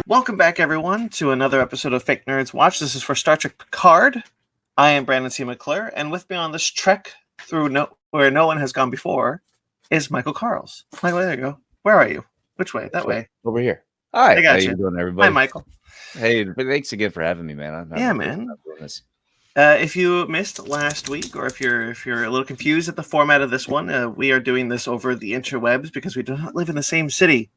Welcome back, everyone, to another episode of Fake Nerds Watch. This is for Star Trek Picard. I am Brandon C. McClure, and with me on this trek through where no one has gone before is Michael Karls. Michael, there you go. Where are you? Which way? That way. Over here. Hi. I got How you. you doing, everybody? Hi, Michael. Hey, thanks again for having me, man. Man. If you missed last week, or if you're a little confused at the format of this one, we are doing this over the interwebs because we do not live in the same city.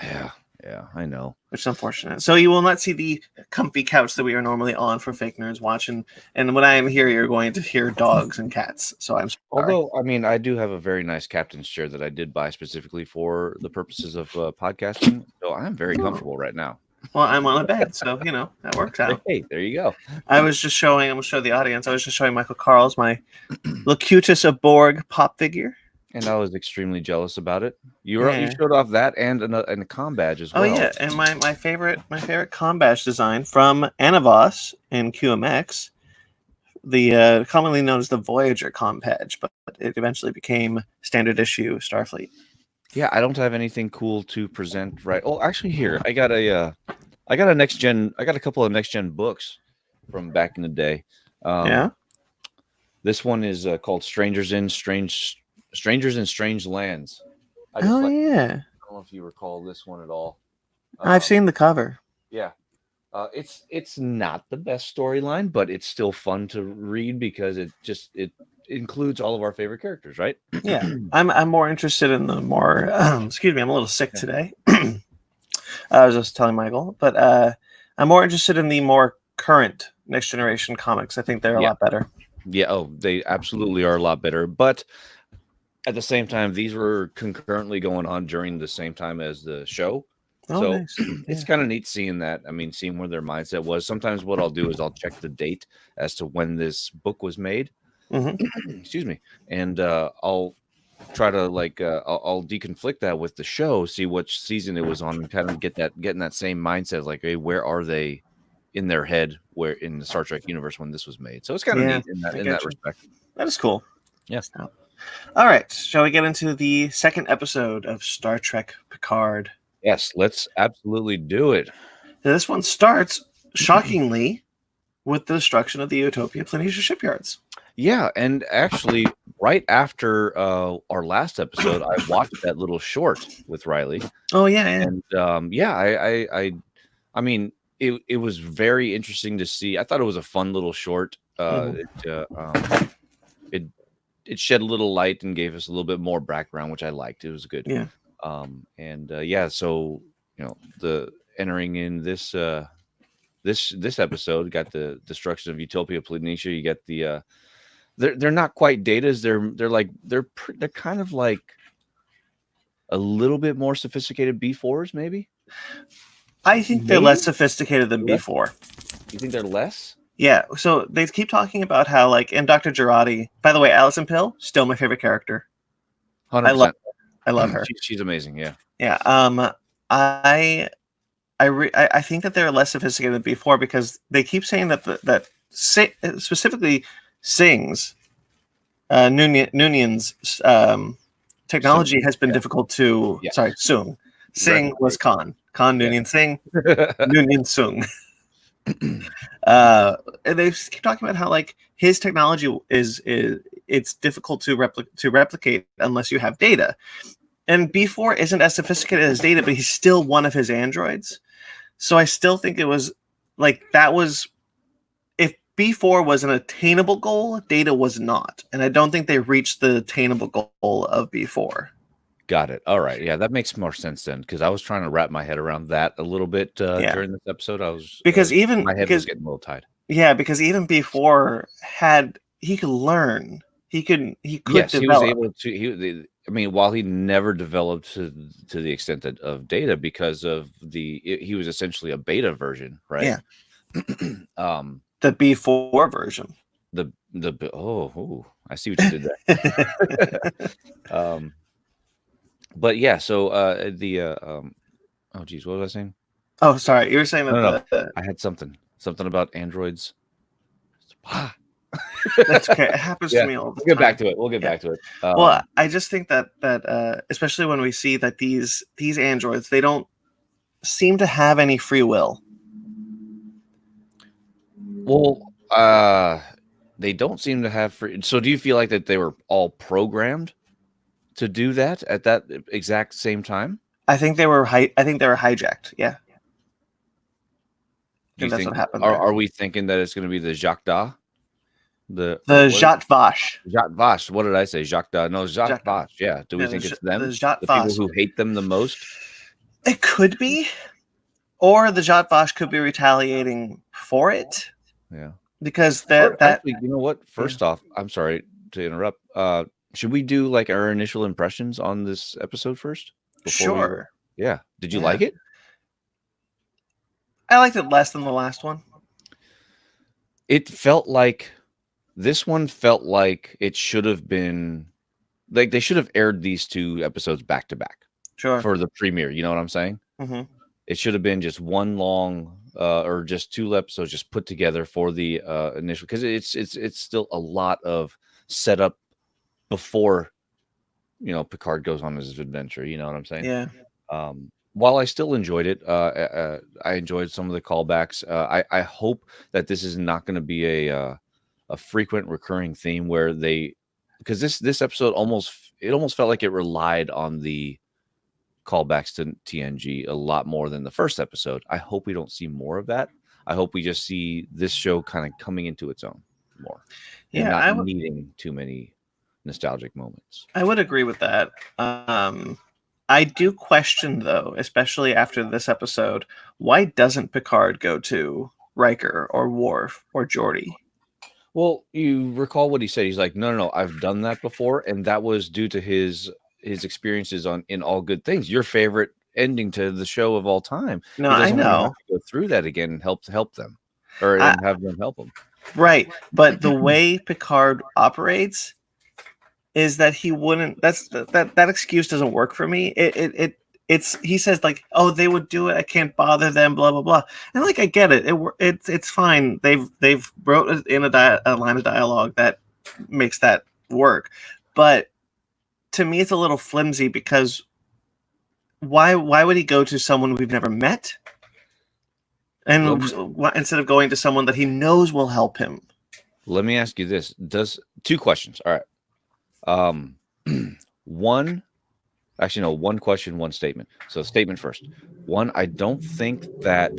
Yeah, I know. Which is unfortunate. So you will not see the comfy couch that we are normally on for Fake Nerds watching. And when I am here, you're going to hear dogs and cats. So I'm sorry. Although, I mean, I do have a very nice captain's chair that I did buy specifically for the purposes of podcasting. So I'm very comfortable right now. Well, I'm on a bed, so, that works out. Hey, there you go. I'm going to show the audience, I was just showing Michael Karls my Locutus of Borg pop figure. And I was extremely jealous about it. You showed off that and a comm badge as well. Oh yeah, and my favorite comm badge design from Anavos in QMX, the commonly known as the Voyager comm badge, but it eventually became standard issue Starfleet. Yeah, I don't have anything cool to present right. Oh, actually, here I got a next gen. I got a couple of next gen books from back in the day. This one is called Strangers in Strange Lands. Yeah. I don't know if you recall this one at all. I've seen the cover. Yeah. It's not the best storyline, but it's still fun to read because it includes all of our favorite characters, right? Yeah. I'm more interested in the more excuse me, I'm a little sick today. I was just telling Michael, but I'm more interested in the more current Next Generation comics. I think they're a lot better. Yeah, they absolutely are a lot better, but at the same time, these were concurrently going on during the same time as the show. Nice. It's kind of neat seeing that. I mean, seeing where their mindset was. Sometimes what I'll do is I'll check the date as to when this book was made. Mm-hmm. Excuse me. And I'll try to I'll deconflict that with the show, see which season it was on, and kind of getting that same mindset. Like, hey, where are they in their head? Where in the Star Trek universe when this was made? So it's kind of neat in that respect. That is cool. Yes. All right. Shall we get into the second episode of Star Trek Picard? Yes, let's absolutely do it. Now, this one starts, shockingly, with the destruction of the Utopia Planitia shipyards. Yeah, and actually, right after our last episode, I watched that little short with Riley. Oh, yeah. And, I mean, it was very interesting to see. I thought it was a fun little short. It shed a little light and gave us a little bit more background, which I liked. It was good. Yeah. So the entering in this this episode got the destruction of Utopia Planitia. You get the they're not quite Datas. They're kind of like a little bit more sophisticated B4s, maybe. I think they're less sophisticated than B4. You think they're less? Yeah, so they keep talking about how, and Dr. Girardi, by the way, Alison Pill, still my favorite character. 100%. I love her. She's amazing, yeah. Yeah, I think that they're less sophisticated than before because they keep saying that specifically Singh's, Noonan's technology has been difficult to... Yes. Sorry, Sung. Singh was Khan. Khan Noonan Singh. Noonan Sung. And they keep talking about how his technology is it's difficult to replicate unless you have data, and B4 isn't as sophisticated as Data, but he's still one of his androids. So I still think it was that was, if B4 was an attainable goal, Data was not, and I don't think they reached the attainable goal of B4. Got it. All right. Yeah, that makes more sense then, because I was trying to wrap my head around that a little bit during this episode. I was my head was getting a little tight. Yeah, because even before he could learn, he could develop. He was able to. While he never developed to the extent of Data, because of he was essentially a beta version, right? Yeah. The B4 version. I see what you did there. But yeah, so oh geez, what was I saying? Oh, sorry, you were saying that. No. I had something about androids. That's okay. It happens to me all the time. We'll get back to it. Well, I just think that especially when we see that these androids, they don't seem to have any free will. Well, they don't seem to have free. So do you feel like that they were all programmed to do that at that exact same time? I think they were hijacked. Yeah. Do you that's think what happened are we thinking that it's going to be the Jacques Da? The Jacques Vache. Jacques Vache. What did I say? Jacques Da. No, Jacques Vache. Yeah. Do we think it's them? The Jacques the Vache. People who hate them the most? It could be. Or the Jacques Vache could be retaliating for it. Yeah. Because actually, you know what? First off, I'm sorry to interrupt. Should we do like our initial impressions on this episode first? Sure. Yeah. Did you like it? I liked it less than the last one. It felt like this one felt like it should have been like they should have aired these 2 episodes back to back. Sure. For the premiere, you know what I'm saying? Mm-hmm. It should have been just one long or just 2 episodes just put together for the initial, because it's still a lot of setup before Picard goes on his adventure. You know what I'm saying? Yeah. While I still enjoyed it, I enjoyed some of the callbacks. I hope that this is not going to be a frequent recurring theme where because this episode almost felt like it relied on the callbacks to TNG a lot more than the first episode. I hope we don't see more of that. I hope we just see this show kind of coming into its own more, and not needing too many nostalgic moments. I would agree with that. I do question, though, especially after this episode, why doesn't Picard go to Riker or Worf or Geordi? Well, you recall what he said. He's like, no, I've done that before, and that was due to his experiences in All Good Things, your favorite ending to the show of all time. No, I know. Have to go through that again and help them, and have them help him. Right, but the way Picard operates is that he wouldn't. That excuse doesn't work for me. It's he says like, oh, they would do it. I can't bother them. Blah blah blah. And like, I get it. It's fine. They've wrote in a line of dialogue that makes that work, but to me, it's a little flimsy because why would he go to someone we've never met, and instead of going to someone that he knows will help him? Let me ask you this: 2 questions? All right. One question, 1 statement. So, statement first. 1, I don't think that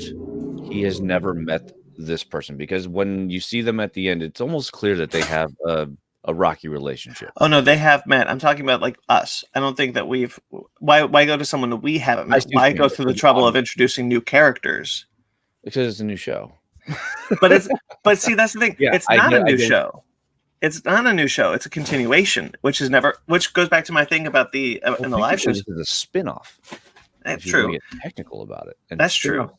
he has never met this person, because when you see them at the end, it's almost clear that they have a rocky relationship. Oh no, they have met. I'm talking about like us. I don't think that we've. Why go to someone that we haven't met? Why go through the trouble of introducing new characters? Because it's a new show. but see, that's the thing. Yeah, it's not a new show. It's not a new show. It's a continuation, which goes back to my thing about the in the live shows. This is a spin-off. That's true. Get technical about it. And that's true.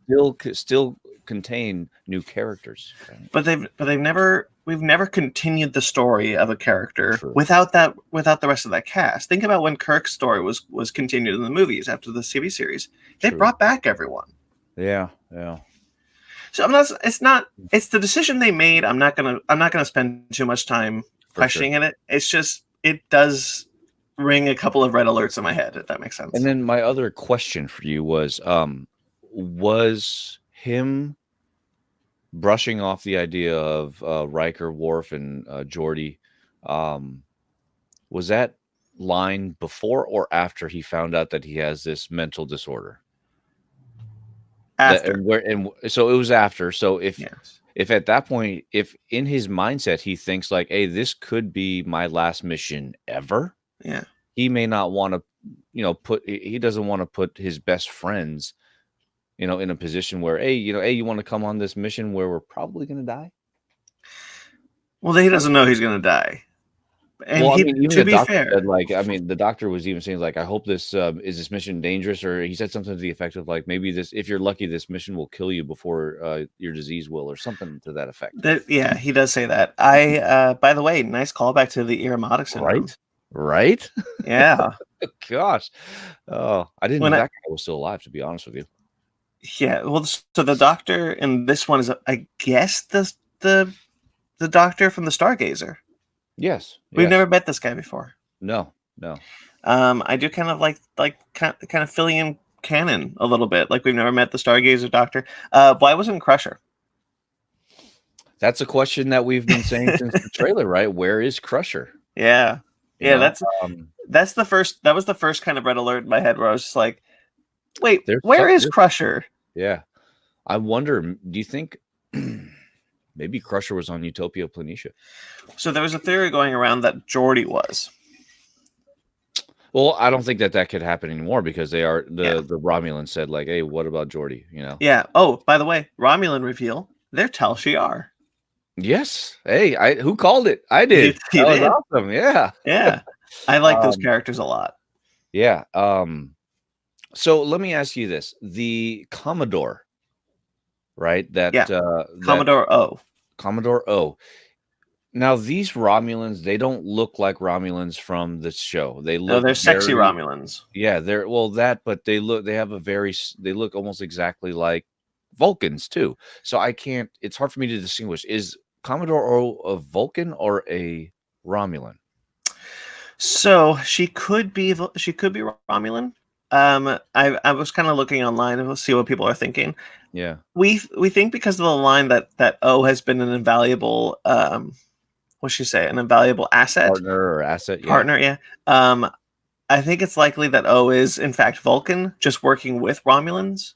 Still contain new characters. Right? But we've never continued the story of a character without the rest of that cast. Think about when Kirk's story was continued in the movies after the TV series. They brought back everyone. Yeah. So it's the decision they made. I'm not gonna spend too much time questioning it. It's just it does ring a couple of red alerts in my head, if that makes sense. And then my other question for you was him brushing off the idea of Riker, Worf, and Geordi, was that line before or after he found out that he has this mental disorder? After. So it was after. So if at that point, if in his mindset he thinks like, hey, this could be my last mission ever, he may not want to, he doesn't want to put his best friends, in a position where, hey, you want to come on this mission where we're probably going to die? Well, he doesn't know he's going to die. And to be fair, said, the doctor was even saying, like, I hope is this mission dangerous? Or he said something to the effect of, like, maybe if you're lucky, this mission will kill you before your disease will, or something to that effect. He does say that. By the way, nice callback to the Irumodic syndrome. Right? Yeah. Gosh. Oh, I didn't know that guy was still alive, to be honest with you. Yeah. Well, so the doctor in this one is, I guess, the doctor from the Stargazer. Yes. We've never met this guy before. No. I do kind of like kind of filling in canon a little bit. Like we've never met the Stargazer Doctor. Why wasn't Crusher? That's a question that we've been saying since the trailer, right? Where is Crusher? Yeah. You know, That was the first kind of red alert in my head where I was just like, wait, where is Crusher? Yeah. I wonder, do you think maybe Crusher was on Utopia Planitia? So there was a theory going around that Geordi was. Well, I don't think that could happen anymore because the Romulans said like, hey, what about Geordi? You know? Yeah. Oh, by the way, Romulan reveal, they're Tal Shiar. Yes. Hey, who called it? I did. You that did. was awesome. Yeah. Yeah. I like those characters a lot. Yeah. So let me ask you this. The Commodore, right? Commodore O. Commodore O. Now, these Romulans, they don't look like Romulans from the show. They're sexy Romulans. Yeah, but they look almost exactly like Vulcans too. So it's hard for me to distinguish. Is Commodore O a Vulcan or a Romulan? So she could be Romulan. I was kind of looking online and we'll see what people are thinking. Yeah. We think because of the line that O has been an invaluable what'd she say? An invaluable asset. Partner, yeah. I think it's likely that O is in fact Vulcan, just working with Romulans.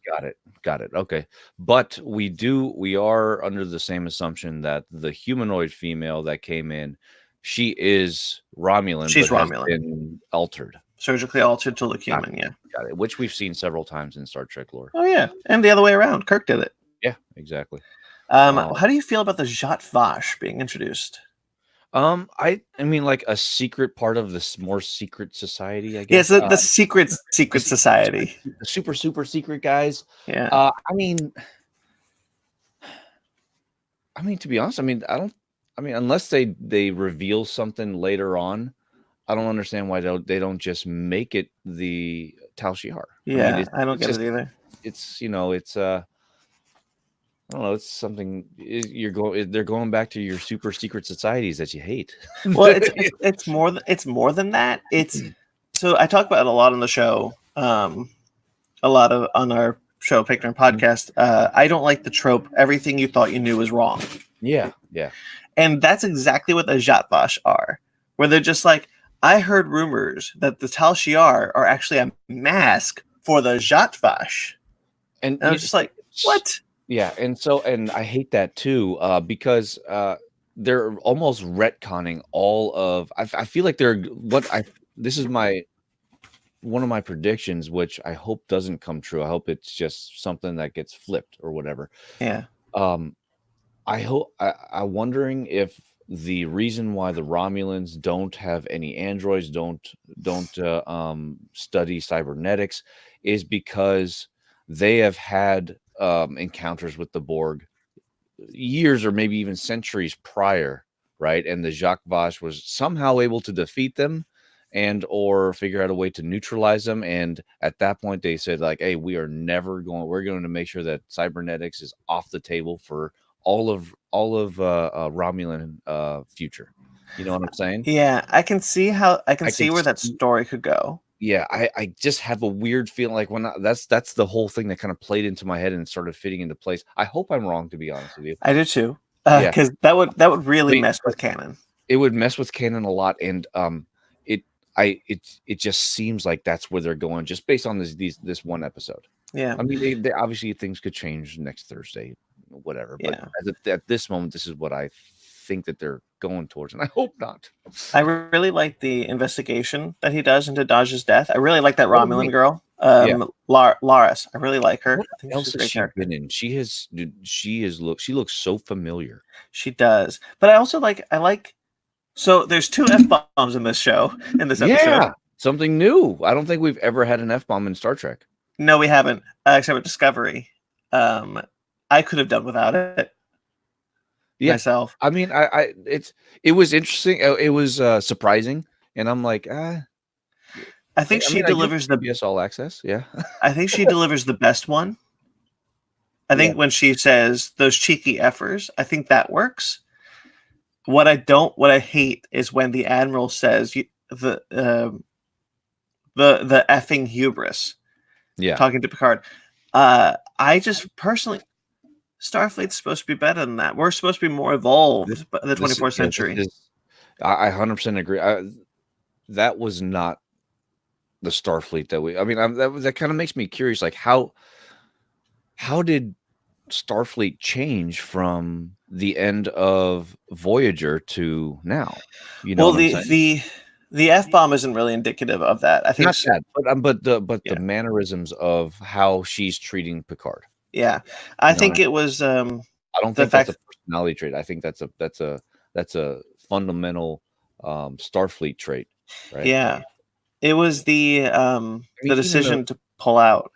Got it. Okay. But we are under the same assumption that the humanoid female that came in, she is Romulan. She's but Romulan. Has been altered. Surgically altered to look human, yeah. Got it. Which we've seen several times in Star Trek lore. Oh yeah. And the other way around. Kirk did it. Yeah, exactly. How do you feel about the Zhat Vash being introduced? I mean, like a secret part of this more secret society, I guess. Yes, the secret society. The super secret guys. Yeah. I mean, to be honest, unless they reveal something later on, I don't understand why they don't just make it the Tal Shiar. Yeah, I don't get it either. It's I don't know. It's something they're going back to your super secret societies that you hate. Well, it's more than that. So I talk about it a lot on the show. On our show, FakeNerd Podcast. I don't like the trope. Everything you thought you knew was wrong. Yeah. And that's exactly what the Zhat Vash are, where they're just like, I heard rumors that the Tal Shiar are actually a mask for the Zhat Vash. And I was just like, what? Yeah, and I hate that too, because they're almost retconning all of. I feel like this is one of my predictions, which I hope doesn't come true. I hope it's just something that gets flipped or whatever. Yeah. I'm wondering if the reason why the Romulans don't have any androids, don't study cybernetics, is because they have had encounters with the Borg years or maybe even centuries prior, right? And the Zhat Vash was somehow able to defeat them and or figure out a way to neutralize them. And at that point they said like, hey, we're going to make sure that cybernetics is off the table for all of Romulan future. You know what I'm saying? Yeah, I can see where that story could go. Yeah, I just have a weird feeling like that's the whole thing that kind of played into my head and started fitting into place. I hope I'm wrong, to be honest with you. I do too, because that would really mess with canon. It would mess with canon a lot, and it just seems like that's where they're going, just based on this one episode. Yeah, I mean, they obviously things could change next Thursday, whatever. But at this moment, this is what I think that they're going towards, and I hope not. I really like the investigation that he does into Daj's death. I really like that Romulan girl, Laris. I really like her. What else has she been in? She looks so familiar. She does, but I also like. So there's 2 F-bombs in this show in this episode. Yeah, something new. I don't think we've ever had an F-bomb in Star Trek. No, we haven't, except with Discovery. I could have done without it. Myself. I mean, it was interesting. It was surprising, and I'm like, I think she delivers the CBS All Access. Yeah, I think she delivers the best one. I think when she says those cheeky effers, I think that works. What I hate is when the Admiral says the effing hubris. talking to Picard. I just personally, Starfleet's supposed to be better than that. We're supposed to be more evolved in the 24th century. I 100% agree. That was not the Starfleet that we. I mean, that kind of makes me curious. Like, how did Starfleet change from the end of Voyager to now? You know, well, the F-bomb isn't really indicative of that. I think not that, but the mannerisms of how she's treating Picard. Yeah, I think it was. I don't think that's a personality trait. I think that's a fundamental Starfleet trait, right? Yeah, it was the decision to pull out.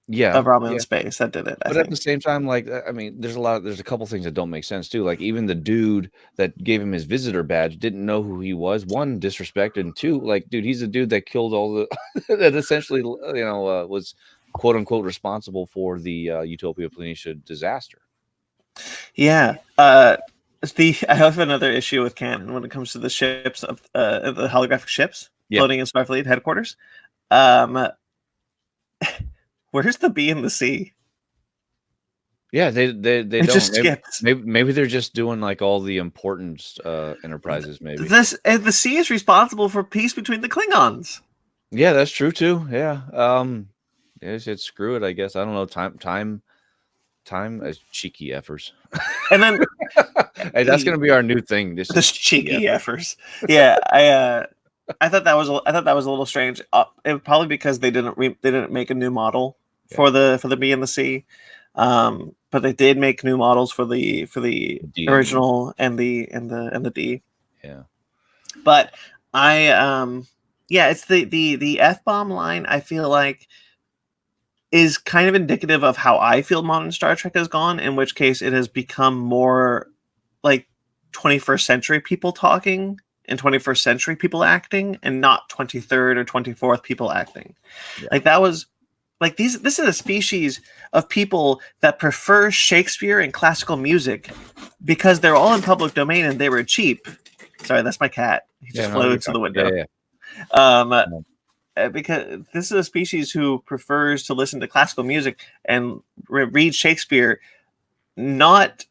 Of Romulan space that did it. But at the same time, like, I mean, there's a couple things that don't make sense too. Like, even the dude that gave him his visitor badge didn't know who he was. One, disrespected, and two, like, dude, he's the dude that killed all the that essentially, was quote unquote responsible for the Utopia Planitia disaster. Yeah. I have another issue with canon when it comes to the ships, the holographic ships floating in Starfleet headquarters. Where's the B and the C? Yeah, they don't. Just skipped. Maybe they're just doing like all the important enterprises. Maybe the C is responsible for peace between the Klingons. Yeah, that's true too. Yeah. It's screw it. I guess I don't know. Time as cheeky effers. And then hey, that's gonna be our new thing. This cheeky effers. Yeah, I thought that was a little strange. It probably because they didn't make a new model for the B and the C, but they did make new models for the D. Original and the D. Yeah, but it's the F-bomb line. I feel like is kind of indicative of how I feel modern Star Trek has gone. In which case, it has become more like 21st century people talking. And 21st century people acting, and not 23rd or 24th people acting. Yeah. Like that was like this is a species of people that prefer Shakespeare and classical music because they're all in public domain and they were cheap. Sorry, that's my cat. He just flew to the window. Because this is a species who prefers to listen to classical music and read Shakespeare, not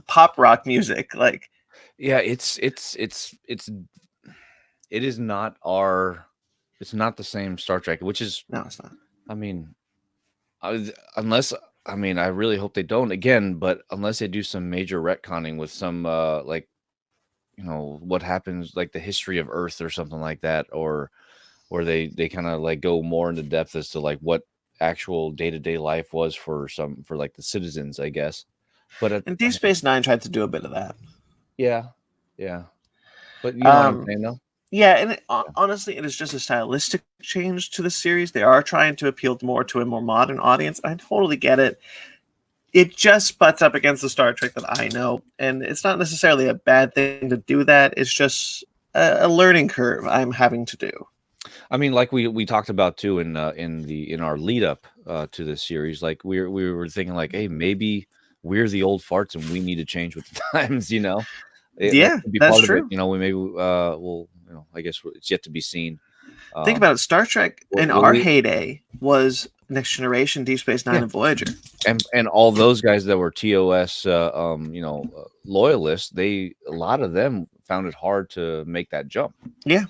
pop rock music. Like, yeah, it is not it's not the same Star Trek, which is no, it's not. I mean, unless I really hope they don't again, but unless they do some major retconning with some what happens, like the history of Earth or something like that, or they kind of like go more into depth as to like what actual day-to-day life was for like the citizens, I guess. But and Deep Space Nine tried to do a bit of that. Yeah. But you know what I'm saying, though? Yeah, and honestly, it is just a stylistic change to the series. They are trying to appeal more to a more modern audience. I totally get it. It just butts up against the Star Trek that I know, and it's not necessarily a bad thing to do that. It's just a learning curve I'm having to do. I mean, like we talked about too in our lead up to this series, like we were thinking like, hey, maybe we're the old farts and we need to change with the times, That's true. We maybe we'll, I guess it's yet to be seen. Think about it. Star Trek in our heyday was Next Generation, Deep Space Nine, and Voyager, and all those guys that were TOS, loyalists. A lot of them found it hard to make that jump. Yeah.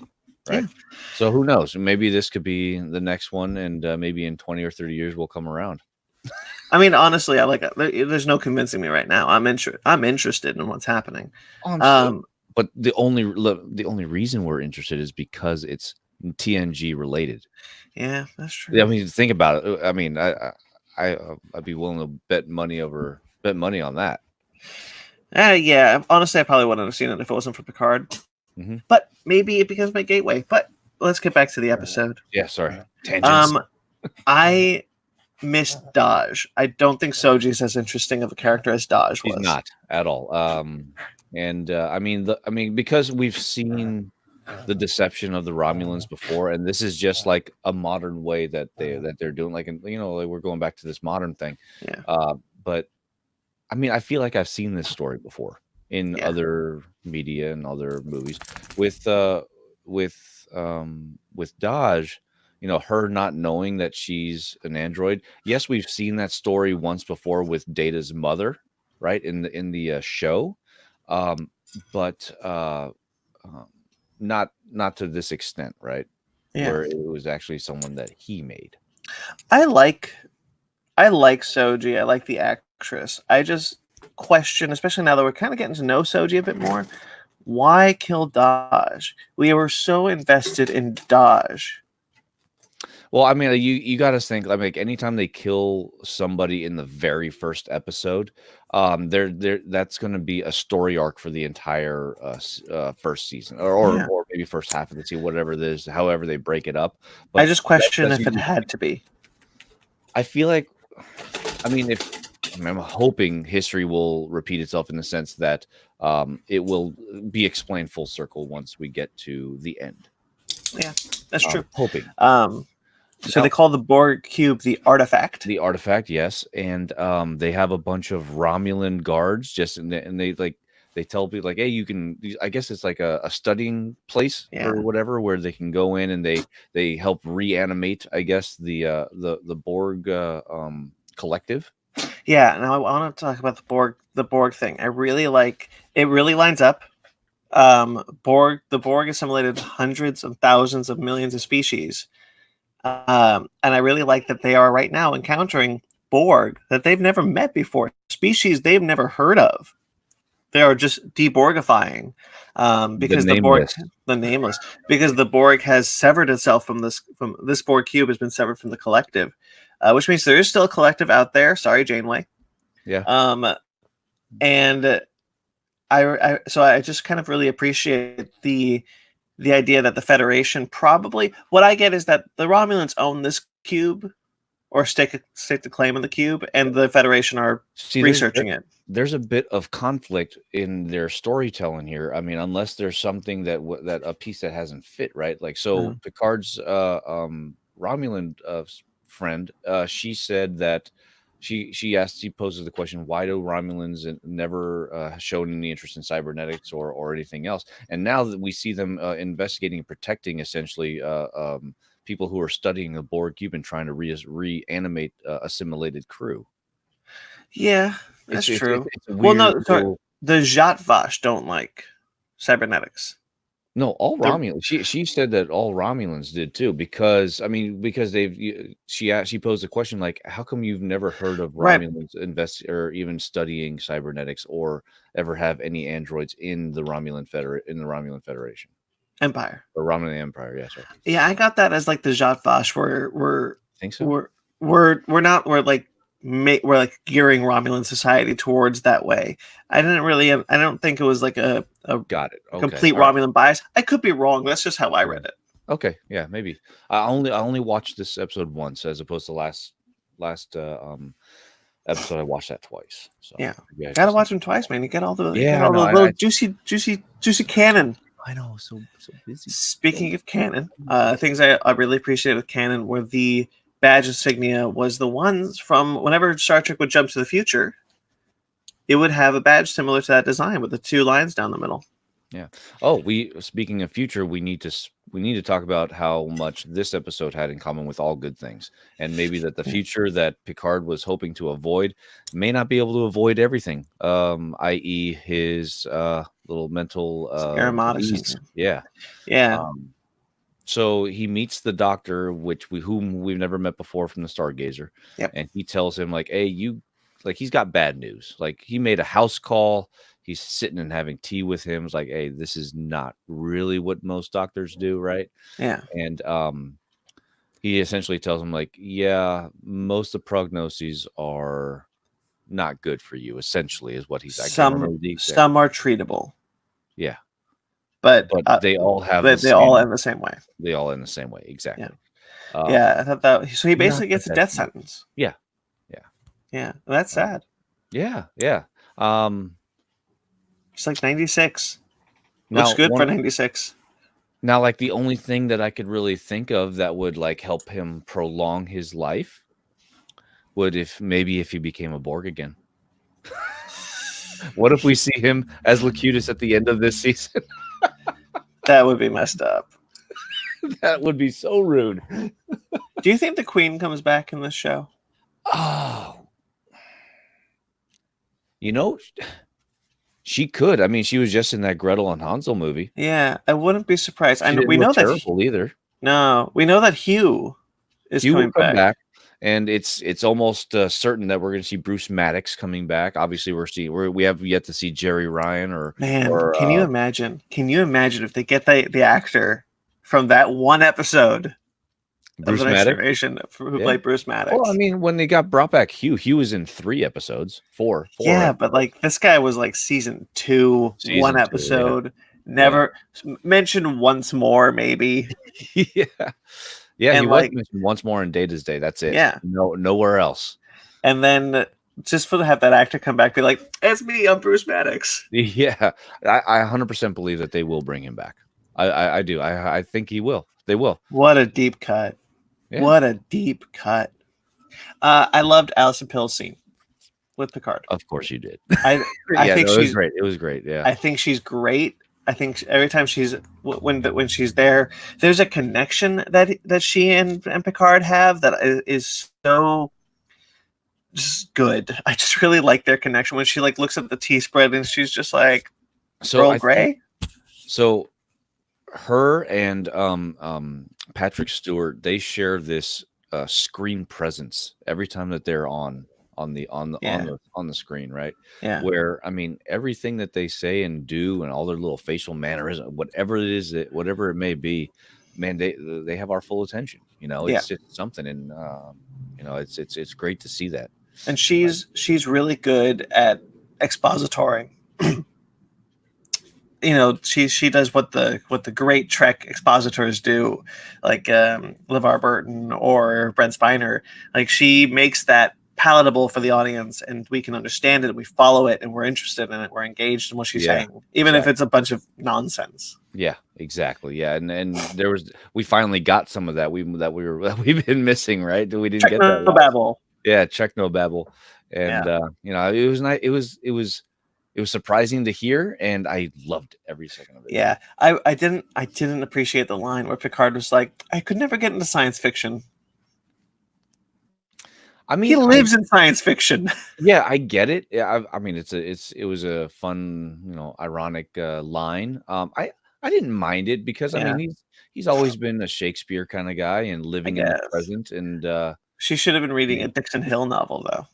Right. Yeah. So who knows? Maybe this could be the next one, and maybe in 20 or 30 years we'll come around. I mean, honestly, I like it. There's no convincing me right now. I'm interested in what's happening. But the only reason we're interested is because it's TNG related. Yeah, that's true. I mean, think about it. I mean, I'd be willing to bet money on that. Yeah. Honestly, I probably wouldn't have seen it if it wasn't for Picard. Mm-hmm. But maybe it becomes my gateway. But let's get back to the episode. Yeah, sorry. Tangents. I missed Daj. I don't think Soji is as interesting of a character as Daj was. He's not at all. I mean, because we've seen the deception of the Romulans before, and this is just like a modern way that they're doing. Like, like we're going back to this modern thing. Yeah. But I mean, I feel like I've seen this story before in other media and other movies with Dodge, her not knowing that she's an android. Yes, we've seen that story once before with Data's mother, right, in the show, but not to this extent, right? Yeah. Where it was actually someone that he made. I like Soji. I like the actress. I just question, especially now that we're kind of getting to know Soji a bit more, why kill Dodge? We were so invested in Dodge. Well, I mean, you got to think like anytime they kill somebody in the very first episode, that's going to be a story arc for the entire first season, or maybe first half of the season, whatever it is, however they break it up. But I just question if it had to be. I feel like, I mean, I'm hoping history will repeat itself in the sense that it will be explained full circle once we get to the end. Yeah, that's true. Hoping. So they call the Borg cube the artifact. The artifact, yes, and they have a bunch of Romulan guards and they tell people like, hey, you can. I guess it's like a studying place or whatever where they can go in and they help reanimate. I guess the Borg collective. Yeah, now I want to talk about the Borg thing. I really like it. Really lines up. The Borg assimilated hundreds of thousands of millions of species. And I really like that they are right now encountering Borg that they've never met before, species they've never heard of. They are just deborgifying because the nameless, because the Borg has severed itself from this Borg cube has been severed from the collective, which means there is still a collective out there. Sorry, Janeway. Yeah. And I just kind of really appreciate the idea that the Federation probably, what I get is that the Romulans own this cube or stake the claim on the cube, and the Federation are researching it. There's a bit of conflict in their storytelling here. I mean, unless there's something that a piece that hasn't fit, right? Like, so Picard's Romulan friend, she said that she poses the question, why do Romulans never shown any interest in cybernetics or anything else? And now that we see them investigating and protecting essentially people who are studying the Borg cube and trying to reanimate assimilated crew. Yeah, that's true. The Jatvash don't like cybernetics. No, all Romulans. She said that all Romulans did too, because she posed a question like, how come you've never heard of Romulans or even studying cybernetics or ever have any androids in the Romulan Federation Empire or Romulan Empire? Yes, right. Yeah, I got that as like the Jatvash we're gearing Romulan society towards that way. I don't think it was like a complete Romulan bias. I could be wrong. That's just how I read it. Okay, yeah, maybe. I only watched this episode once, as opposed to last episode. I watched that twice. So yeah, gotta watch them twice, man. You get all the little juicy canon. I know, so busy. Speaking of canon, things I really appreciated with canon were the badge insignia was the ones from whenever Star Trek would jump to the future, it would have a badge similar to that design with the two lines down the middle. Yeah. Oh, speaking of future, we need to talk about how much this episode had in common with All Good Things, and maybe that the future that Picard was hoping to avoid may not be able to avoid everything, i.e. his little mental Aromatic. Yeah. So he meets the doctor, whom we've never met before from the Stargazer, and he tells him like, "Hey, he's got bad news. Like, he made a house call. He's sitting and having tea with him. It's like, hey, this is not really what most doctors do, right?" Yeah. And he essentially tells him like, "Yeah, most of the prognoses are not good for you." Essentially, is what he's like. Some are treatable. Yeah. But they all have. They all end the same way. They all end the same way, exactly. Yeah, I thought that. So he basically gets a death sentence. Yeah. That's sad. Yeah. It's like 96. Looks good for 96. Now, like, the only thing that I could really think of that would like help him prolong his life would if he became a Borg again. What if we see him as Locutus at the end of this season? That would be messed up. That would be so rude. Do you think the Queen comes back in this show? Oh, she could. I mean, she was just in that Gretel and Hansel movie. Yeah, I wouldn't be surprised. She didn't look terrible either. No, we know that Hugh is coming back. And it's almost certain that we're going to see Bruce Maddox coming back. Obviously, we have yet to see Jerry Ryan can you imagine? Can you imagine if they get the actor from that one episode, Bruce Maddox, who played Bruce Maddox? Well, I mean, when they brought back Hugh was in 3 episodes, 4. Yeah, but like this guy was like season 2, one episode, never mentioned once more, maybe. Yeah. Yeah, and he was mentioned once more in Data's Day. That's it. Yeah. Nowhere else. And then just to have that actor come back, be like, it's me, I'm Bruce Maddox. Yeah. I 100% believe that they will bring him back. I do. I think he will. They will. What a deep cut. Yeah. What a deep cut. I loved Alison Pill's scene with Picard. Of course you did. I think it was great. It was great. Yeah. I think she's great. I think every time when she's there, there's a connection that she and Picard have that is so just good. I just really like their connection when she like looks at the tea spread and she's just like, Earl Grey. So her and Patrick Stewart, they share this screen presence every time that they're on the screen, right? Yeah. Where I mean, everything that they say and do, and all their little facial mannerisms, whatever it is, whatever it may be, man, they have our full attention. It's just something, and it's great to see that. And she's really good at expositoring. She does what the great Trek expositors do, like LeVar Burton or Brent Spiner. Like she makes that palatable for the audience, and we can understand it, we follow it, and we're interested in it, we're engaged in what she's saying, even if it's a bunch of nonsense. Yeah, exactly. Yeah, and we finally got some of that we've been missing, right? We didn't get that. Babble. Yeah, Technobabble. And it was nice. It was surprising to hear, and I loved every second of it. Yeah, I didn't appreciate the line where Picard was like, I could never get into science fiction. I mean, he lives in science fiction. Yeah, I get it. Yeah, I mean, it was a fun, ironic line. I didn't mind it because I mean he's always been a Shakespeare kind of guy and living in the present. And she should have been reading a Dixon Hill novel, though.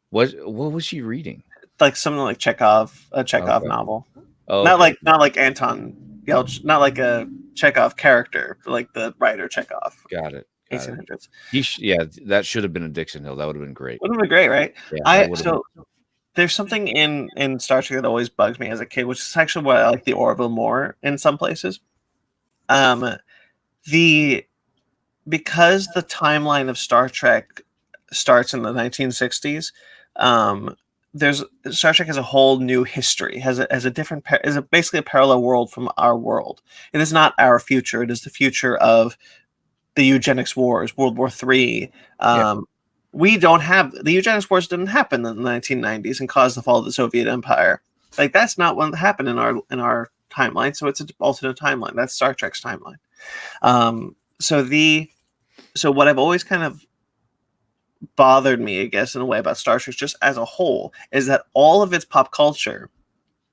What was she reading? Like something like a Chekhov novel. Oh, not like Anton Yelchin, not like a Chekhov character, but like the writer Chekhov. Got it. 1800s. That should have been a Dixon Hill. That would have been great. Would have been great, right? Yeah, there's something in Star Trek that always bugs me as a kid, which is actually why I like the Orville more in some places. Because the timeline of Star Trek starts in the 1960s, Star Trek has a whole new history, has basically a parallel world from our world. It is not our future. It is the future of the eugenics wars, World War III. We don't have the eugenics wars. Didn't happen in the 1990s and caused the fall of the Soviet Empire. Like that's not what happened in our timeline. So it's an alternate timeline. That's Star Trek's timeline. So what I've always kind of bothered me, I guess, in a way about Star Trek just as a whole, is that all of its pop culture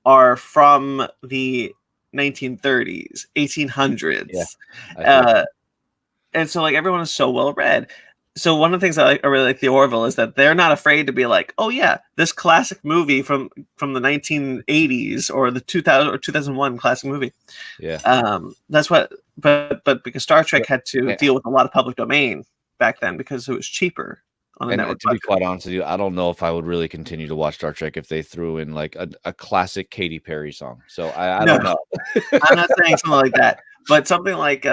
are from the 1930s, 1800s. Yeah, and so like everyone is so well read. So one of the things I really like the Orville is that they're not afraid to be like, oh yeah, this classic movie from the 1980s or the 2000 or 2001 classic movie. Yeah. That's what, but because Star Trek had to deal with a lot of public domain back then because it was cheaper on the network. To be quite honest with you, I don't know if I would really continue to watch Star Trek if they threw in like a classic Katy Perry song. So I don't know. I'm not saying something like that, but something like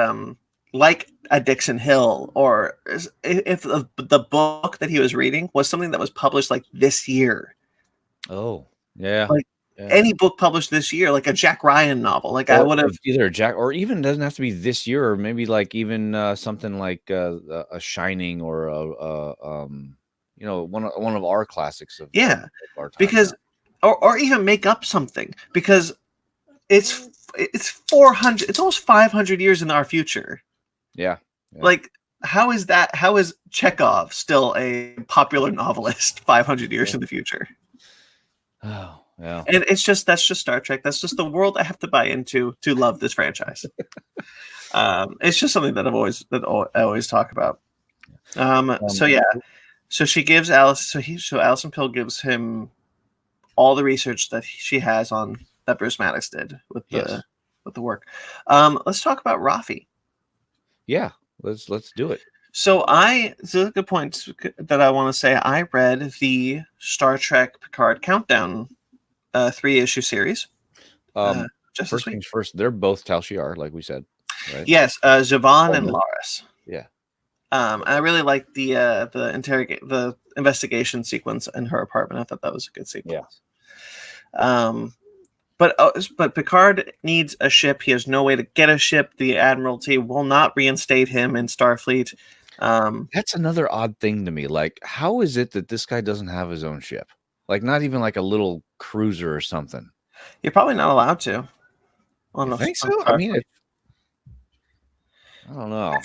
a Dixon Hill, or if the book that he was reading was something that was published like this year. Oh, yeah. Like any book published this year, like a Jack Ryan novel. Like I would have either Jack, or even doesn't have to be this year, or maybe like even something like a Shining, or one of our classics of our time. Because or even make up something, because it's it's 400. It's almost 500 years in our future. Yeah. Like, how is that? How is Chekhov still a popular novelist 500 years in the future? Oh, yeah. And that's just Star Trek. That's just the world I have to buy into to love this franchise. It's just something that I always talk about. So yeah, so she gives Alice. So Alison Pill gives him all the research that she has on that Bruce Maddox did with the work. Let's talk about Rafi. Yeah, let's do it. So it's a good point that I want to say. I read the Star Trek Picard Countdown 3-issue series. Just first things first, they're both Tal Shiar, like we said. Right? Yes, Zhavan and Laris. Yeah. I really liked the investigation sequence in her apartment. I thought that was a good sequence. Yeah. But Picard needs a ship. He has no way to get a ship. The Admiralty will not reinstate him in Starfleet. That's another odd thing to me. Like, how is it that this guy doesn't have his own ship? Like, not even like a little cruiser or something. You're probably not allowed to. I think so. I mean, I don't know.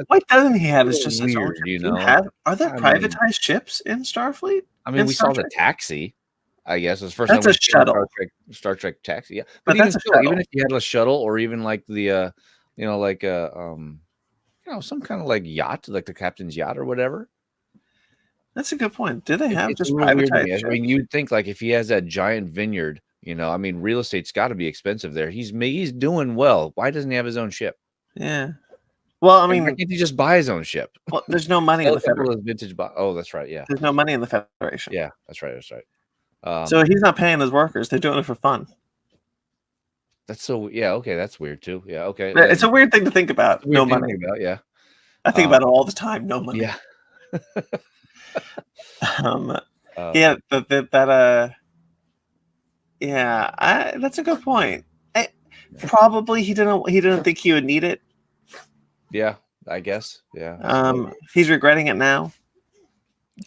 Why doesn't he have his just weird, his own? Are there privatized ships in Starfleet? I mean, we saw the taxi. I guess it's first. That's a shuttle. Star Trek taxi. Yeah, but that's even if you had a shuttle, or even like the, some kind of like yacht, like the captain's yacht or whatever. That's a good point. Do they have just privatized ships? I mean, you'd think like if he has that giant vineyard, I mean, real estate's got to be expensive there. He's doing well. Why doesn't he have his own ship? Yeah. Well, I mean, why can't he just buy his own ship? Well, there's no money in the Federation. Oh, that's right. Yeah. There's no money in the Federation. Yeah, that's right. So he's not paying his workers. They're doing it for fun. That's so. Yeah. Okay. That's weird too. Yeah. Okay. It's a weird thing to think about. No money. Yeah. I think about it all the time. No money. Yeah. That's a good point. Probably he didn't think he would need it. Yeah, I guess. Yeah. He's regretting it now.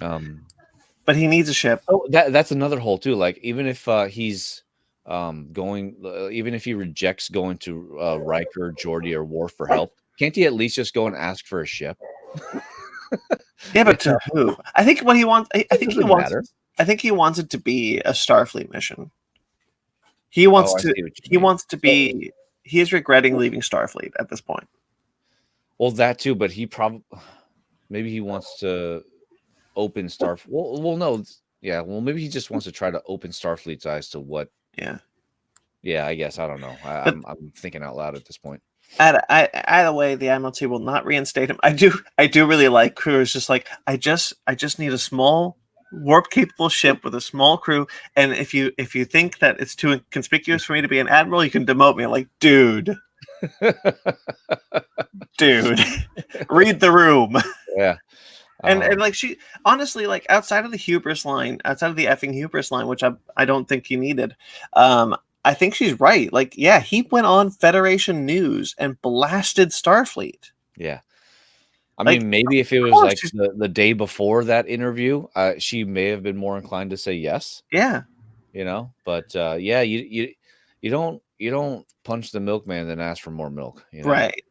But he needs a ship. Oh, that's another hole too. Like, even if he's even if he rejects going to Riker, Geordi, or Worf for help, can't he at least just go and ask for a ship? Yeah, but to who? I think what he wants. I think he wants it to be a Starfleet mission. He wants to. He wants to be. He is regretting leaving Starfleet at this point. Well, that too, but maybe he wants to open Starfleet. Well, no, yeah. Well, maybe he just wants to try to open Starfleet's eyes to what. Yeah. I guess I don't know. I'm thinking out loud at this point. Either way, the Admiralty will not reinstate him. I do really like crew. Is just like I just need a small warp capable ship with a small crew. And if you think that it's too conspicuous for me to be an admiral, you can demote me. I'm like, dude, read the room. Yeah. And like she honestly, like outside of the hubris line, outside of the effing hubris line, which I don't think he needed. I think she's right. Like, yeah, he went on Federation News and blasted Starfleet. Yeah. I mean, maybe if it was like the day before that interview, she may have been more inclined to say yes. Yeah. But yeah, you don't punch the milkman then ask for more milk. Right.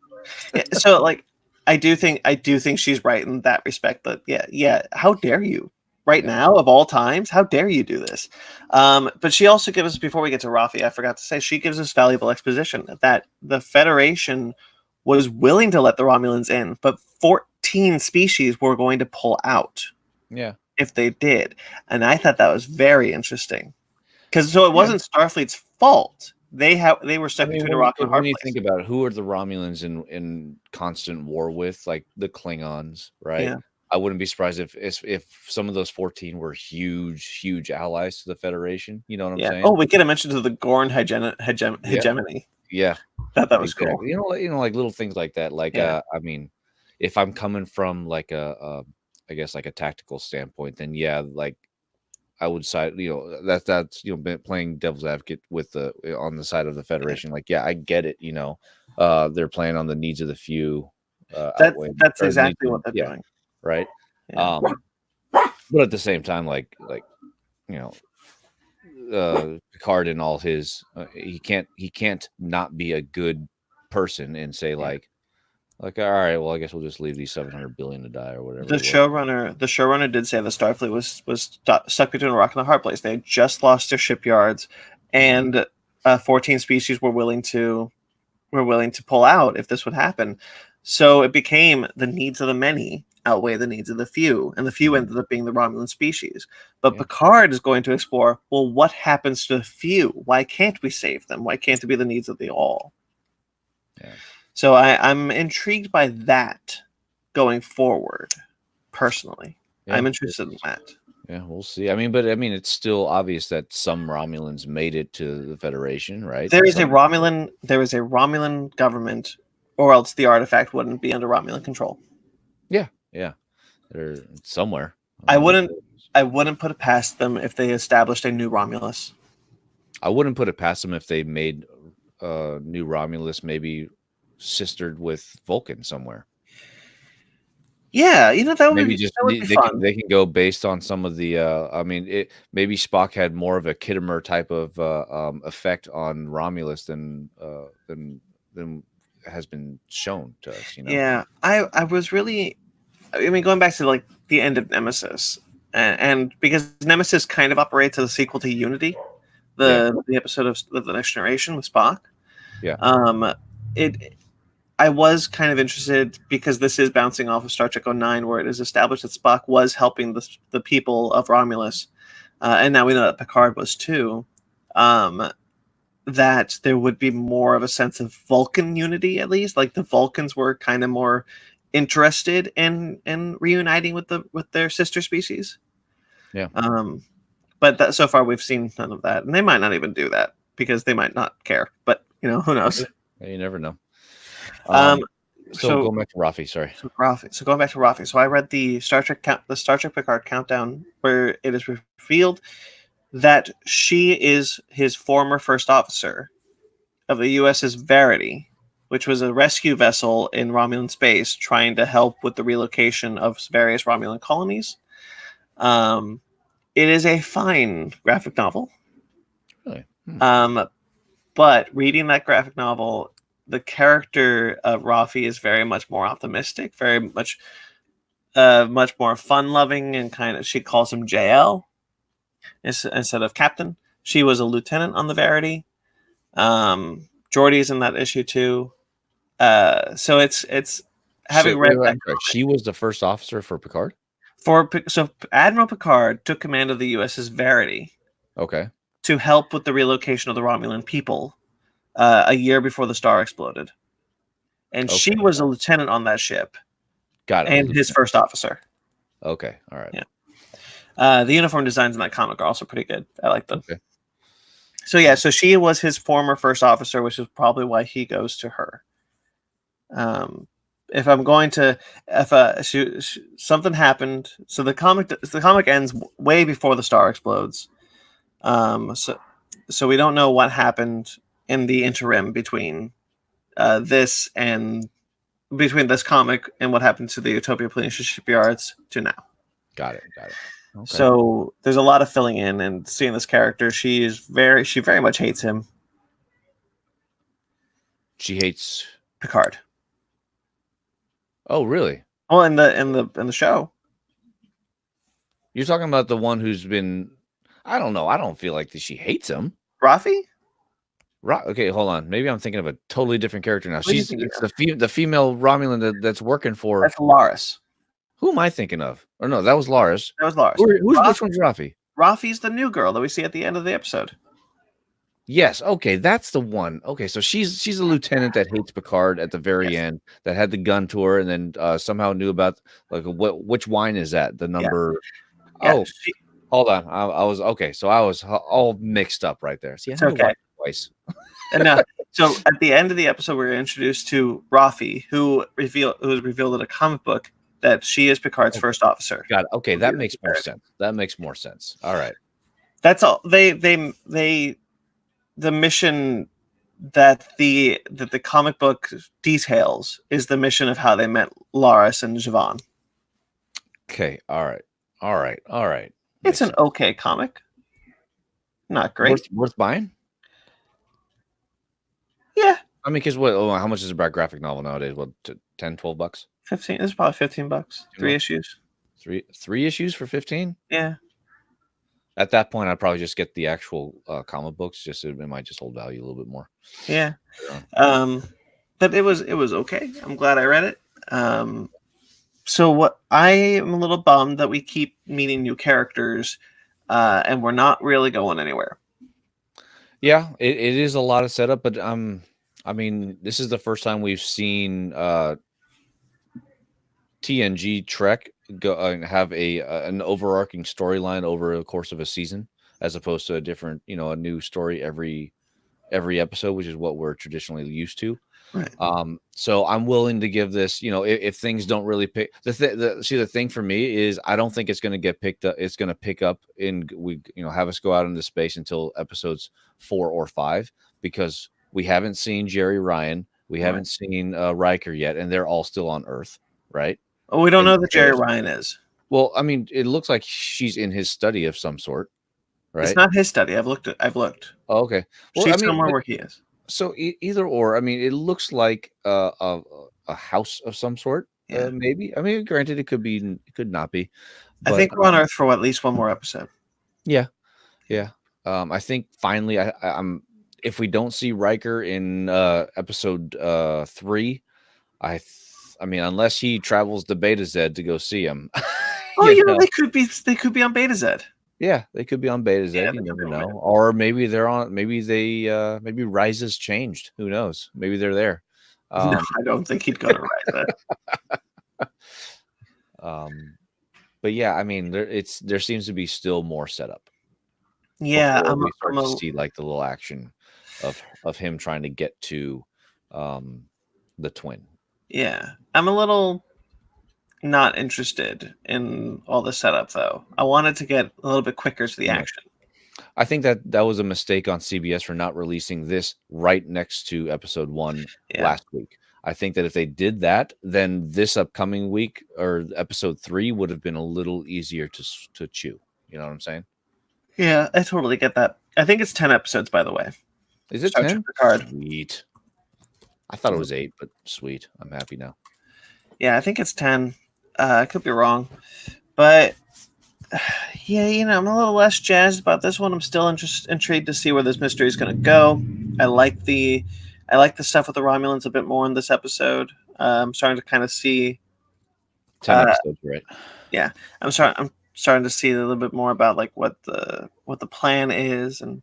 So like, I do think she's right in that respect. That yeah. How dare you? Right now, of all times, how dare you do this? But she also gives us, before we get to Rafi, I forgot to say, she gives us valuable exposition that the Federation was willing to let the Romulans in, but 14 species were going to pull out. Yeah, if they did, and I thought that was very interesting because it wasn't Starfleet's fault. They were stuck between a rock and a hard place. When you think about it, who are the Romulans in constant war with? Like the Klingons, right? Yeah. I wouldn't be surprised if some of those 14 were huge allies to the Federation. You know what I'm saying? Oh, we get a mention to the Gorn hegemony. Yeah, that was cool. Like little things like that. Like, I mean, if I'm coming from like I guess like a tactical standpoint, then yeah, like I would side. That's playing devil's advocate with on the side of the Federation. Like, yeah, I get it. They're playing on the needs of the few. That's exactly what they're doing. Right. Yeah. But at the same time, like Picard and all his he can't not be a good person and say like all right, well, I guess we'll just leave these 700 billion to die or whatever. The showrunner did say the Starfleet was stuck between a rock and a hard place. They had just lost their shipyards, and 14 species were willing to pull out if this would happen. So it became the needs of the many outweigh the needs of the few, and the few ended up being the Romulan species. But Picard is going to explore, well, what happens to the few? Why can't we save them? Why can't it be the needs of the all? Yeah. So I'm intrigued by that going forward, personally. Yeah, I'm interested in that. Yeah, we'll see. I mean, it's still obvious that some Romulans made it to the Federation, right? There is a Romulan government, or else the artifact wouldn't be under Romulan control. Yeah. They're somewhere. I wouldn't put it past them if they established a new Romulus. I wouldn't put it past them if they made new Romulus maybe sistered with Vulcan somewhere. Yeah, that would maybe be fun. They can go based on some of the. Maybe Spock had more of a Kittimer type of effect on Romulus than has been shown to us. Yeah, I was really. Going back to like the end of Nemesis, and because Nemesis kind of operates as a sequel to Unity, the episode of The Next Generation with Spock. Yeah. I was kind of interested because this is bouncing off of Star Trek 09, where it is established that Spock was helping the people of Romulus, and now we know that Picard was too. That there would be more of a sense of Vulcan unity, at least. Like the Vulcans were kind of more interested in reuniting with their sister species. Yeah. But so far we've seen none of that, and they might not even do that because they might not care. But who knows? Yeah, you never know. So going back to Rafi, sorry. So going back to Rafi. So I read the Star Trek Picard countdown, where it is revealed that she is his former first officer of the USS Verity, which was a rescue vessel in Romulan space trying to help with the relocation of various Romulan colonies. It is a fine graphic novel. Really? But reading that graphic novel, the character of Rafi is very much more optimistic, very much more fun-loving, and kind of, she calls him JL instead of Captain. She was a lieutenant on the Verity. Geordi's in that issue too. So it's having read that. She was the first officer for Picard? So Admiral Picard took command of the USS Verity. Okay. To help with the relocation of the Romulan people a year before the star exploded. And she was a lieutenant on that ship. Got it. And his first officer. Okay. All right. Yeah. The uniform designs in that comic are also pretty good. I like them. Okay. So she was his former first officer, which is probably why he goes to her. If something happened, so the comic ends way before the star explodes. So we don't know what happened in the interim between this comic and what happened to the Utopia Planitia shipyards to now. Got it. Okay. So there's a lot of filling in and seeing this character. She very much hates him. She hates Picard. Oh, really? Well, in the show. You're talking about the one who's been. I don't know. I don't feel like she hates him. Rafi? Okay, hold on. Maybe I'm thinking of a totally different character now. It's the female Romulan that's working for. That's Laris. Who am I thinking of? Or no, that was Laris. That was Laris. Which one's Rafi? Rafi's the new girl that we see at the end of the episode. Yes. Okay, that's the one. Okay, so she's a lieutenant that hates Picard at the very end, that had the gun to her, and then somehow knew about which wine is that? The number. Yeah. Hold on. I was okay. So I was all mixed up right there. See, I had to watch it twice. And so at the end of the episode, we're introduced to Rafi, who was revealed in a comic book that she is Picard's first officer. Got it. Okay, that makes more sense. That makes more sense. All right. That's all. The mission that the comic book details is the mission of how they met Laris and Javon. Okay. All right. It's an okay comic. Not great. Worth buying? Yeah. I mean, because how much is a graphic novel nowadays? What, $10, $12? 15. It's probably $15. 3 issues. Three issues for 15? Yeah. At that point, I'd probably just get the actual comic books. It might just hold value a little bit more. Yeah. But it was okay. I'm glad I read it. So what I am a little bummed that we keep meeting new characters, and we're not really going anywhere. Yeah, it is a lot of setup, but I mean, this is the first time we've seen TNG Trek go and have an overarching storyline over the course of a season, as opposed to a different, a new story every episode, which is what we're traditionally used to. Right. So I'm willing to give this, if things don't really pick the thing for me is I don't think it's going to get picked up. It's going to pick up have us go out into space until episodes 4 or 5, because we haven't seen Jerry Ryan. We haven't seen Riker yet, and they're all still on Earth. Right. Oh, we don't know that Jerry Ryan is. Well, I mean, it looks like she's in his study of some sort. Right. It's not his study. I've looked. Oh, okay. Well, she's somewhere where he is. So either or, I mean, it looks like a house of some sort. Yeah. Maybe. I mean, granted, it could not be. But, I think we're on Earth for at least one more episode. Yeah, yeah. I think finally, I'm. If we don't see Riker in episode 3, I mean, unless he travels to Beta Z to go see him. They could be on Beta Z. Yeah, they could be on Beta Z. Yeah, you never know. Or maybe they're on. Maybe maybe Rise has changed. Who knows? Maybe they're there. No, I don't think he'd go to Rise. But yeah, I mean, there seems to be still more setup. Yeah, we start to see like the little action of him trying to get to the twin. Yeah, I'm a little not interested in all the setup, though. I wanted to get a little bit quicker to the action. I think that was a mistake on CBS for not releasing this right next to episode 1 last week. I think that if they did that, then this upcoming week or episode 3 would have been a little easier to chew. You know what I'm saying? Yeah, I totally get that. I think it's 10 episodes, by the way. Is it 10? Sweet. I thought it was 8, but sweet. I'm happy now. Yeah, I think it's 10. I could be wrong, but yeah, I'm a little less jazzed about this one. I'm still intrigued to see where this mystery is going to go. I like the stuff with the Romulans a bit more in this episode. I'm starting to kind of see 10 episodes, right? Yeah, I'm starting to see a little bit more about like what the plan is, and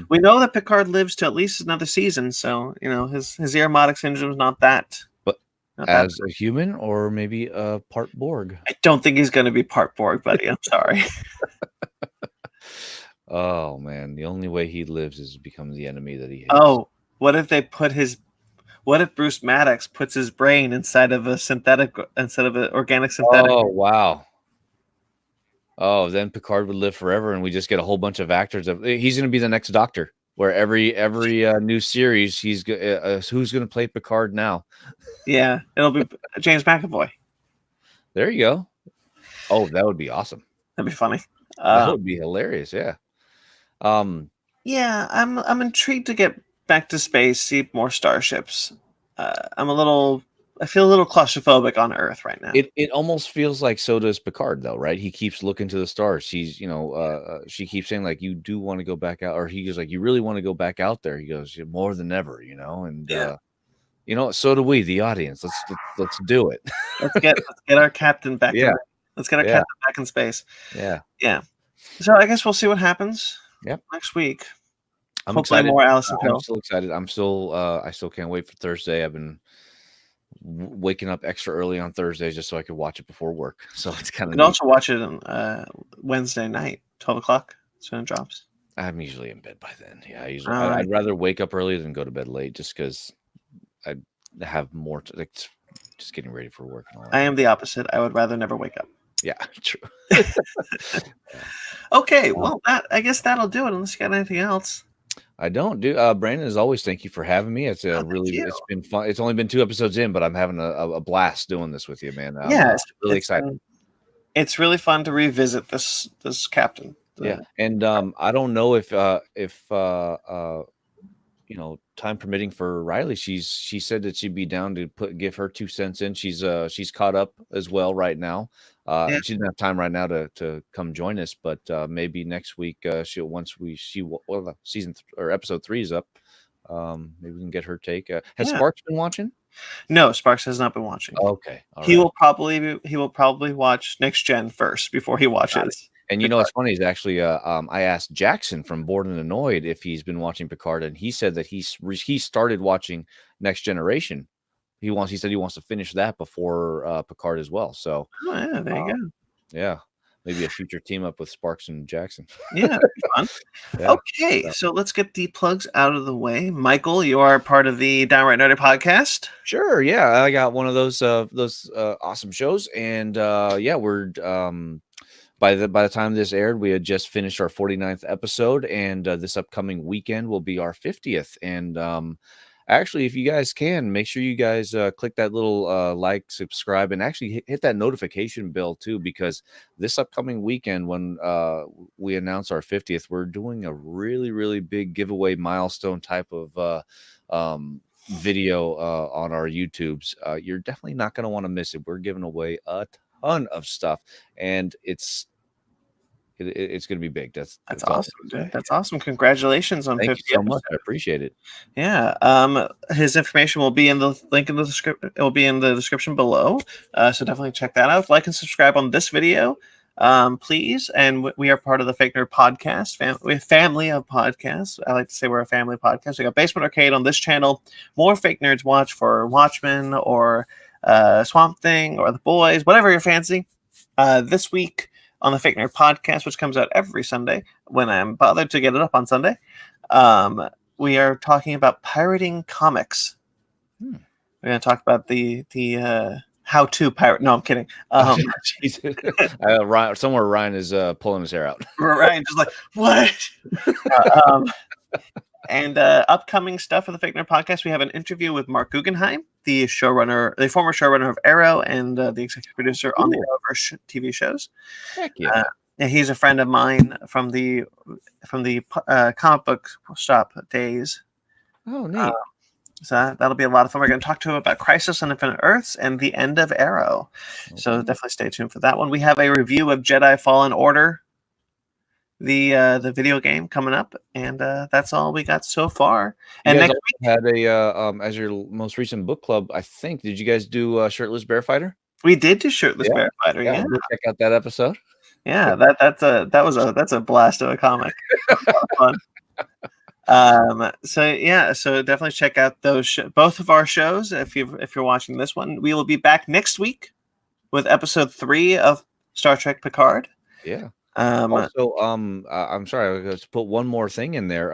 we know that Picard lives to at least another season. So his Irmotic syndrome is not that. As a human, or maybe a part Borg? I don't think he's going to be part Borg, buddy. I'm sorry. Oh man, the only way he lives is to become the enemy that he hates. Oh, what if Bruce Maddox puts his brain inside of an organic synthetic? Oh wow. Oh, then Picard would live forever, and we just get a whole bunch of actors. He's going to be the next Doctor. Where every new series, who's going to play Picard now? Yeah, it'll be James McAvoy. There you go. Oh, that would be awesome. That'd be funny. That would be hilarious. Yeah. Yeah, I'm intrigued to get back to space, see more starships. I feel a little claustrophobic on Earth right now. It almost feels like so does Picard, though, right? He keeps looking to the stars. He's, she keeps saying like, you do want to go back out, or he goes like, you really want to go back out there. He goes, more than ever, and so do we, the audience. Let's do it. let's get our captain back. Yeah, let's get our captain back in space. Yeah. So I guess we'll see what happens. Yep. Next week. I'm hopefully excited. More Allison Pill. I'm still excited. I still can't wait for Thursday. I've been waking up extra early on Thursdays just so I could watch it before work. So it's kind of. You can also watch it on Wednesday night, 12 o'clock. That's when it drops. I'm usually in bed by then. Yeah, I'd rather wake up early than go to bed late, just because I have more just getting ready for work. And all that. I am the opposite. I would rather never wake up. Yeah, true. Okay, well, I guess that'll do it. Unless you got anything else. I don't do. Brandon, as always, thank you for having me. It's it's been fun. It's only been 2 episodes in, but I'm having a blast doing this with you, man. Yeah, it's really exciting. It's really fun to revisit this captain. Yeah, and I don't know if time permitting for Riley, she said that she'd be down to give her 2 cents in. She's caught up as well right now. She didn't have time right now to come join us, but maybe next week season or episode 3 is up. Maybe we can get her take. Has Sparks been watching? No, Sparks has not been watching. Okay, he will probably watch Next Gen first before he watches. And you know what's funny is actually, I asked Jackson from Bored and Annoyed if he's been watching Picard, and he said that he started watching Next Generation. He said he wants to finish that before Picard as well. So, there you go. Yeah, maybe a future team up with Sparks and Jackson. Yeah, that'd be fun. Yeah, okay, so let's get the plugs out of the way. Michael, you are part of the Downright Nerdy Podcast. Sure, yeah, I got one of those awesome shows, and we're by the time this aired, we had just finished our 49th episode, and this upcoming weekend will be our 50th. And actually, if you guys can, make sure you guys click that little like, subscribe, and actually hit that notification bell too, because this upcoming weekend, when we announce our 50th, we're doing a really, really big giveaway milestone type of video on our YouTubes. You're definitely not going to want to miss it. We're giving away a ton of stuff, and it's going to be big. That's awesome, dude. That's awesome. Congratulations on 50 episodes. Thank you so much. I appreciate it. Yeah. His information will be in the link in the description. It will be in the description below. So definitely check that out. Like and subscribe on this video, please. And we are part of the Fake Nerd Podcast, family of podcasts. I like to say we're a family podcast. We got Basement Arcade on this channel. More Fake Nerds watch for Watchmen or Swamp Thing or The Boys, whatever you're fancy. This week on the Fake Nerd Podcast, which comes out every Sunday when I'm bothered to get it up on Sunday, we are talking about pirating comics. We're going to talk about the how to pirate. No, I'm kidding. Somewhere Ryan is pulling his hair out. Ryan just like, what? And upcoming stuff for the Fake Nerd Podcast, we have an interview with Marc Guggenheim, the former showrunner of Arrow and the executive producer on the Arrowverse TV shows. Heck yeah. And he's a friend of mine from the comic book shop days. Oh, neat. So that'll be a lot of fun. We're going to talk to him about Crisis on Infinite Earths and the end of Arrow. Okay. So definitely stay tuned for that one. We have a review of Jedi Fallen Order, the video game, coming up, and that's all we got so far. And next week had a as your most recent book club, I think. Did you guys do Shirtless Bear Fighter? We did do Shirtless Bear Fighter. Yeah, check out that episode. Yeah, that's a blast of a comic. Fun. So definitely check out those both of our shows if you're watching this one. We will be back next week with episode 3 of Star Trek Picard. Yeah. Also, I'm sorry, I was to put one more thing in there.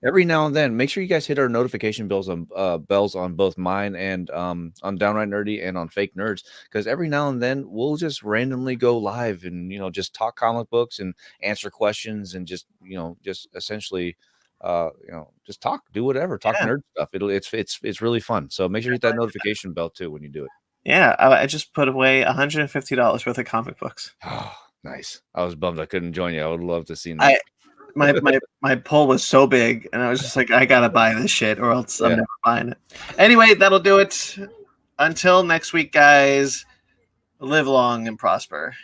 Every now and then, make sure you guys hit our notification bells on both mine and on Downright Nerdy and on Fake Nerds, because every now and then we'll just randomly go live and just talk comic books and answer questions and just essentially just do whatever, talk nerd stuff. It's really fun. So make sure you hit that notification bell too when you do it. Yeah, I just put away $150 worth of comic books. Nice. I was bummed I couldn't join you. I would love to see that. My pull was so big, and I was just like, I gotta buy this shit, or else I'm never buying it. Anyway, that'll do it. Until next week, guys. Live long and prosper.